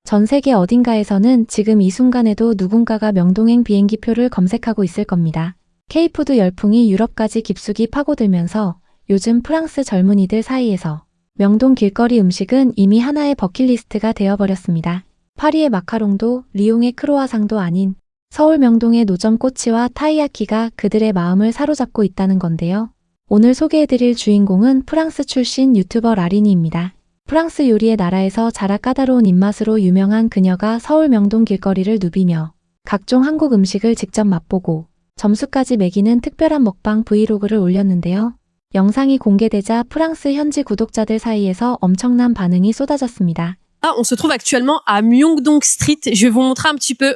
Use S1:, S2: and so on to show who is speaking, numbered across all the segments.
S1: 전 세계 어딘가에서는 지금 이 순간에도 누군가가 명동행 비행기표를 검색하고 있을 겁니다. K푸드 열풍이 유럽까지 깊숙이 파고들면서 요즘 프랑스 젊은이들 사이에서 명동 길거리 음식은 이미 하나의 버킷리스트가 되어버렸습니다. 파리의 마카롱도 리옹의 크로와상도 아닌 서울 명동의 노점 꼬치와 타이야키가 그들의 마음을 사로잡고 있다는 건데요. 오늘 소개해드릴 주인공은 프랑스 출신 유튜버 라리니입니다. 프랑스 요리의 나라에서 자라 까다로운 입맛으로 유명한 그녀가 서울 명동 길거리를 누비며 각종 한국 음식을 직접 맛보고 점수까지 매기는 특별한 먹방 브이로그를 올렸는데요. 영상이 공개되자 프랑스 현지 구독자들 사이에서 엄청난 반응이 쏟아졌습니다.
S2: On se trouve actuellement à Myeongdong Street. Je vais vous montrer un petit peu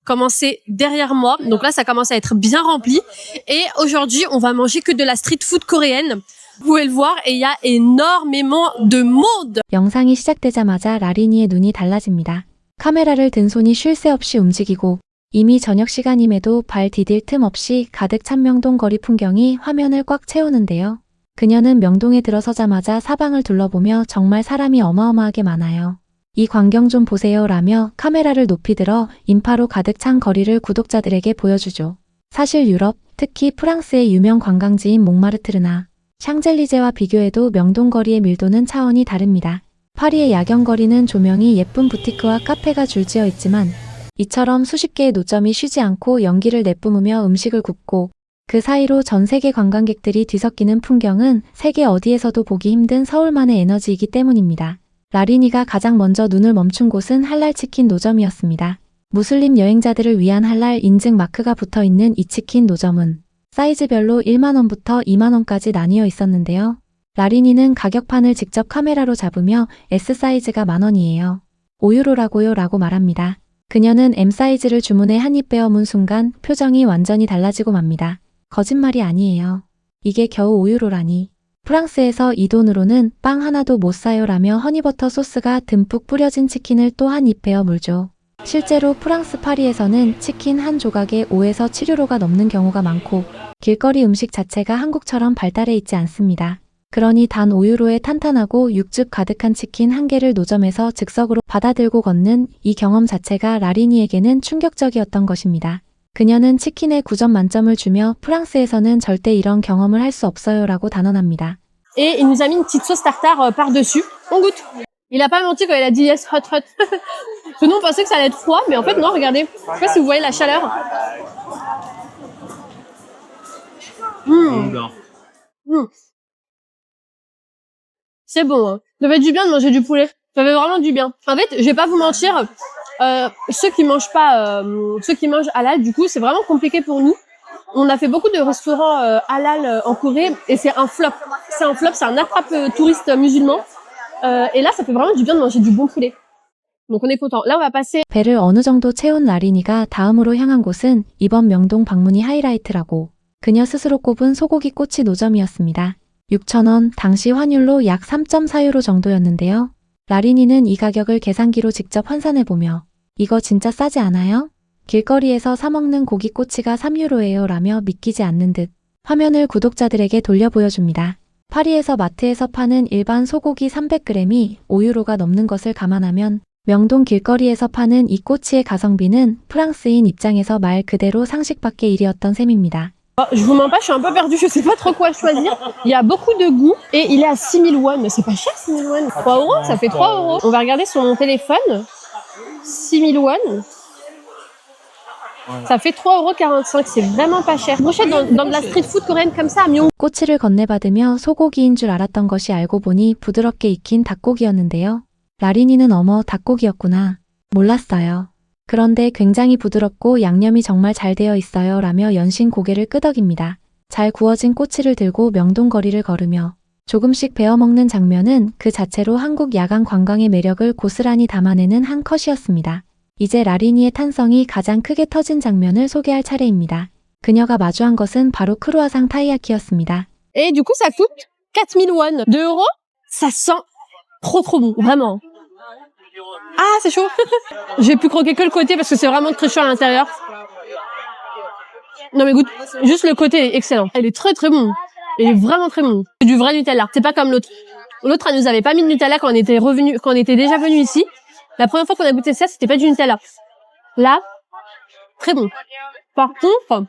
S2: comment c'est derrière moi. Donc là, ça commence à être bien rempli. Et aujourd'hui, on va manger que de la street food coréenne. Vous pouvez le voir et il y a énormément de monde.
S1: 영상이 시작되자마자 라리니의 눈이 달라집니다. 카메라를 든 손이 쉴 새 없이 움직이고 이미 저녁 시간임에도 발 디딜 틈 없이 가득 찬 명동 거리 풍경이 화면을 꽉 채우는데요. 그녀는 명동에 들어서자마자 사방을 둘러보며 정말 사람이 어마어마하게 많아요. 이 광경 좀 보세요 라며 카메라를 높이 들어 인파로 가득 찬 거리를 구독자들에게 보여주죠. 사실 유럽, 특히 프랑스의 유명 관광지인 몽마르트르나 샹젤리제와 비교해도 명동 거리의 밀도는 차원이 다릅니다. 파리의 야경 거리는 조명이 예쁜 부티크와 카페가 줄지어 있지만 이처럼 수십 개의 노점이 쉬지 않고 연기를 내뿜으며 음식을 굽고 그 사이로 전 세계 관광객들이 뒤섞이는 풍경은 세계 어디에서도 보기 힘든 서울만의 에너지이기 때문입니다. 라리니가 가장 먼저 눈을 멈춘 곳은 할랄 치킨 노점이었습니다. 무슬림 여행자들을 위한 할랄 인증 마크가 붙어있는 이 치킨 노점은 사이즈별로 1만원부터 2만원까지 나뉘어 있었는데요. 라리니는 가격판을 직접 카메라로 잡으며 S 사이즈가 만원이에요. 5유로라고요 라고 말합니다. 그녀는 M 사이즈를 주문해 한 입 베어 문 순간 표정이 완전히 달라지고 맙니다. 거짓말이 아니에요. 이게 겨우 5유로라니. 프랑스에서 이 돈으로는 빵 하나도 못 사요 라며 허니버터 소스가 듬뿍 뿌려진 치킨을 또 한 입 베어 물죠. 실제로 프랑스 파리에서는 치킨 한 조각에 5에서 7유로가 넘는 경우가 많고 길거리 음식 자체가 한국처럼 발달해 있지 않습니다. 그러니 단 5유로에 탄탄하고 육즙 가득한 치킨 한 개를 노점에서 즉석으로 받아들고 걷는 이 경험 자체가 라리니에게는 충격적이었던 것입니다. 그녀는 치킨에 9점 만점을 주며 프랑스에서는 절대 이런 경험을 할 수 없어요 라고 단언합니다.
S2: Et il nous a mis une petite sauce tartare par-dessus. On goûte. Il a pas menti quand il a dit yes hot hot. Parce que nous on pensait que ça allait être froid, mais en fait non, regardez. Je sais pas si vous voyez la chaleur. C'est bon, hein. Ça fait du bien de manger du poulet. Ça fait vraiment du bien. En fait, je vais pas vous mentir, ceux qui mangent halal, du coup, c'est vraiment compliqué pour nous. On a fait beaucoup de restaurants halal en Corée et c'est un flop. C'est un attrape touriste musulman. Et là, ça fait vraiment du bien de manger du bon poulet. Donc on est content. Là, on va passer.
S1: 배를 어느 정도 채운 라리니가 다음으로 향한 곳은 이번 명동 방문이 하이라이트라고 그녀 스스로 꼽은 소고기 꼬치 노점이었습니다. 6,000원, 당시 환율로 약 3.4유로 정도였는데요. 라리니는 이 가격을 계산기로 직접 환산해보며 이거 진짜 싸지 않아요? 길거리에서 사먹는 고기 꼬치가 3유로예요 라며 믿기지 않는 듯 화면을 구독자들에게 돌려 보여줍니다. 파리에서 마트에서 파는 일반 소고기 300g이 5유로가 넘는 것을 감안하면 명동 길거리에서 파는 이 꼬치의 가성비는 프랑스인 입장에서 말 그대로 상식밖의 일이었던 셈입니다.
S2: Je vous mens pas, je suis un peu perdue, je sais pas trop quoi choisir. Il y a beaucoup de goûts et il est à 6000 won. Mais c'est pas cher 6000 won. 3 euros, ça fait 3 euros. On va regarder sur mon téléphone. 6000 won. Ça fait 3,45 €. C'est vraiment pas cher. Brochette dans de la street food coréenne comme ça à Myeongdong.
S1: 꼬치를 건네받으며 소고기인 줄 알았던 것이 알고 보니 부드럽게 익힌 닭고기였는데요. 라리니는 어머 닭고기였구나. 몰랐어요. 그런데 굉장히 부드럽고 양념이 정말 잘 되어 있어요 라며 연신 고개를 끄덕입니다. 잘 구워진 꼬치를 들고 명동 거리를 걸으며 조금씩 베어 먹는 장면은 그 자체로 한국 야간 관광의 매력을 고스란히 담아내는 한 컷이었습니다. 이제 라리니의 탄성이 가장 크게 터진 장면을 소개할 차례입니다. 그녀가 마주한 것은 바로 크루아상 타이야키였습니다.
S2: Et du coup, ça coûte 4000 won. 2 euros. Ça sent trop bon, vraiment. Ah, c'est chaud. J'ai pu croquer que le côté parce que c'est vraiment très chaud à l'intérieur. Non mais goûte, juste le côté est excellent. Il est très bon. Il est vraiment très bon. C'est du vrai Nutella. C'est pas comme l'autre. L'autre, elle nous avait pas mis de Nutella quand on était déjà venu ici. La première fois qu'on a goûté ça, c'était pas du Nutella. Là, très bon. Par contre,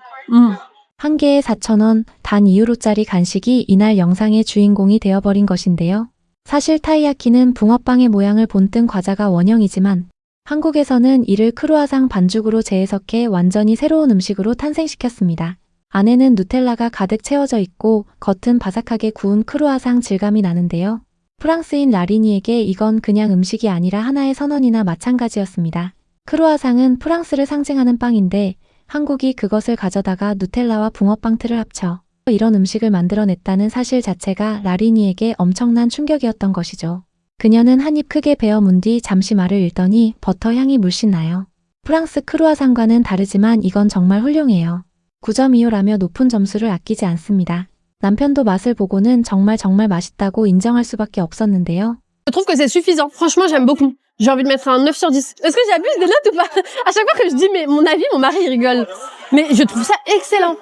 S1: 한 개에 4,000원, 단 2유로짜리 간식이 이날 영상의 주인공이 되어버린 것인데요. 사실 타이야키는 붕어빵의 모양을 본뜬 과자가 원형이지만 한국에서는 이를 크루아상 반죽으로 재해석해 완전히 새로운 음식으로 탄생시켰습니다. 안에는 누텔라가 가득 채워져 있고 겉은 바삭하게 구운 크루아상 질감이 나는데요. 프랑스인 라리니에게 이건 그냥 음식이 아니라 하나의 선언이나 마찬가지였습니다. 크루아상은 프랑스를 상징하는 빵인데 한국이 그것을 가져다가 누텔라와 붕어빵 틀을 합쳐 이런 음식을 만들어냈다는 사실 자체가 라리니에게 엄청난 충격이었던 것이죠. 그녀는 한 입 크게 베어 문 뒤 잠시 말을 잃더니 버터 향이 물씬 나요. 프랑스 크루아상과는 다르지만 이건 정말 훌륭해요. 9.25라며 높은 점수를 아끼지 않습니다. 남편도 맛을 보고는 정말 맛있다고 인정할 수밖에 없었는데요.
S2: je trouve que c'est suffisant. Franchement, j'aime beaucoup. J'ai envie de mettre un 9 sur 10. Est-ce que j'abuse des notes ou pas? À chaque fois que je dis mon avis, mon mari rigole. Mais je trouve ça excellent.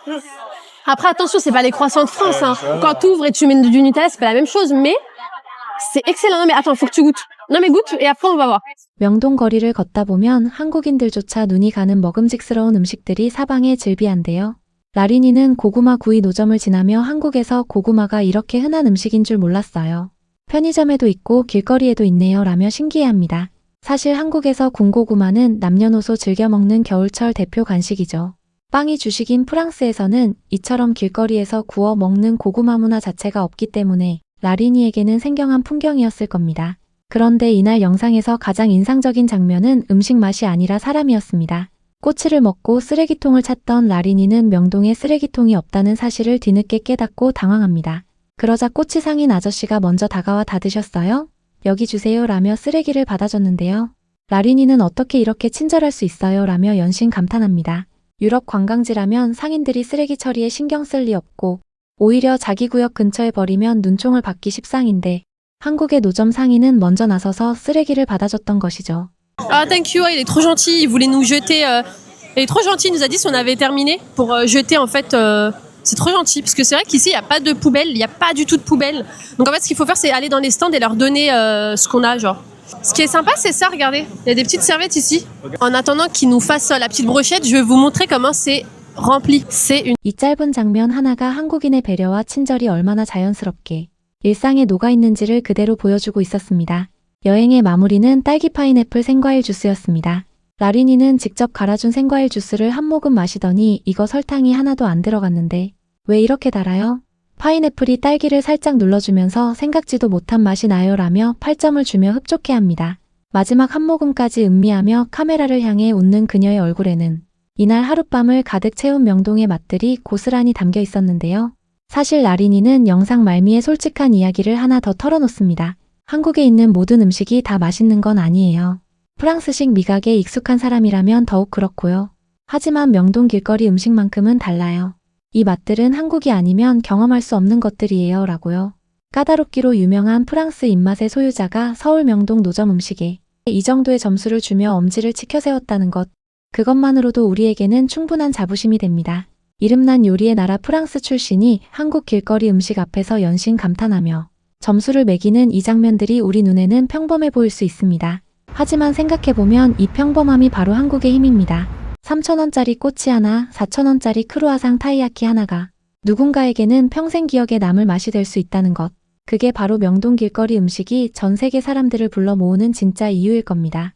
S2: Après, attention, c'est pas les croissants de France, hein. Quand t'ouvres et tu mets du Nutella, c'est pas la même chose, mais c'est excellent. Non, mais attends, faut que tu goûtes. Non, mais goûte, et après, on va voir.
S1: 명동 거리를 걷다 보면 한국인들조차 눈이 가는 먹음직스러운 음식들이 사방에 즐비한데요. 라리니는 고구마 구이 노점을 지나며 한국에서 고구마가 이렇게 흔한 음식인 줄 몰랐어요. 편의점에도 있고 길거리에도 있네요 라며 신기해합니다. 사실 한국에서 군고구마는 남녀노소 즐겨 먹는 겨울철 대표 간식이죠. 빵이 주식인 프랑스에서는 이처럼 길거리에서 구워 먹는 고구마 문화 자체가 없기 때문에 라리니에게는 생경한 풍경이었을 겁니다. 그런데 이날 영상에서 가장 인상적인 장면은 음식 맛이 아니라 사람이었습니다. 꼬치를 먹고 쓰레기통을 찾던 라리니는 명동에 쓰레기통이 없다는 사실을 뒤늦게 깨닫고 당황합니다. 그러자 꼬치 상인 아저씨가 먼저 다가와 다 드셨어요? 여기 주세요 라며 쓰레기를 받아줬는데요. 라리니는 어떻게 이렇게 친절할 수 있어요 라며 연신 감탄합니다. 유럽 관광지라면 상인들이 쓰레기 처리에 신경 쓸 리 없고 오히려 자기 구역 근처에 버리면 눈총을 받기 십상인데 한국의 노점 상인은 먼저 나서서 쓰레기를 받아줬던 것이죠.
S2: Ah, thank you, il est trop gentil, il voulait nous jeter. Il est trop gentil, il nous a dit si on avait terminé pour jeter en fait. C'est trop gentil, parce que c'est vrai qu'ici, il n'y a pas de poubelle, il n'y a pas du tout de poubelle. Donc en fait, ce qu'il faut faire, c'est aller dans les stands et leur donner ce qu'on a, genre. Ce qui est sympa, c'est ça, regardez. Il y a des petites serviettes ici. En attendant qu'ils nous fassent la petite brochette, je vais vous montrer comment c'est rempli. C'est une...
S1: 이 짧은 장면 하나가 한국인의 배려와 친절이 얼마나 자연스럽게 일상에 녹아있는지를 그대로 보여주고 있었습니다. 여행의 마무리는 딸기 파인애플 생과일 주스였습니다. 라리니는 직접 갈아준 생과일 주스를 한 모금 마시더니 이거 설탕이 하나도 안 들어갔는데 왜 이렇게 달아요? 파인애플이 딸기를 살짝 눌러주면서 생각지도 못한 맛이 나요 라며 8점을 주며 흡족해합니다. 마지막 한 모금까지 음미하며 카메라를 향해 웃는 그녀의 얼굴에는 이날 하룻밤을 가득 채운 명동의 맛들이 고스란히 담겨 있었는데요. 사실 라리니는 영상 말미에 솔직한 이야기를 하나 더 털어놓습니다. 한국에 있는 모든 음식이 다 맛있는 건 아니에요. 프랑스식 미각에 익숙한 사람이라면 더욱 그렇고요. 하지만 명동 길거리 음식만큼은 달라요. 이 맛들은 한국이 아니면 경험할 수 없는 것들이에요 라고요. 까다롭기로 유명한 프랑스 입맛의 소유자가 서울 명동 노점 음식에 이 정도의 점수를 주며 엄지를 치켜 세웠다는 것, 그것만으로도 우리에게는 충분한 자부심이 됩니다. 이름난 요리의 나라 프랑스 출신이 한국 길거리 음식 앞에서 연신 감탄하며 점수를 매기는 이 장면들이 우리 눈에는 평범해 보일 수 있습니다. 하지만 생각해보면 이 평범함이 바로 한국의 힘입니다. 3,000원짜리 꼬치 하나, 4,000원짜리 크루아상 타이야키 하나가 누군가에게는 평생 기억에 남을 맛이 될 수 있다는 것. 그게 바로 명동 길거리 음식이 전 세계 사람들을 불러 모으는 진짜 이유일 겁니다.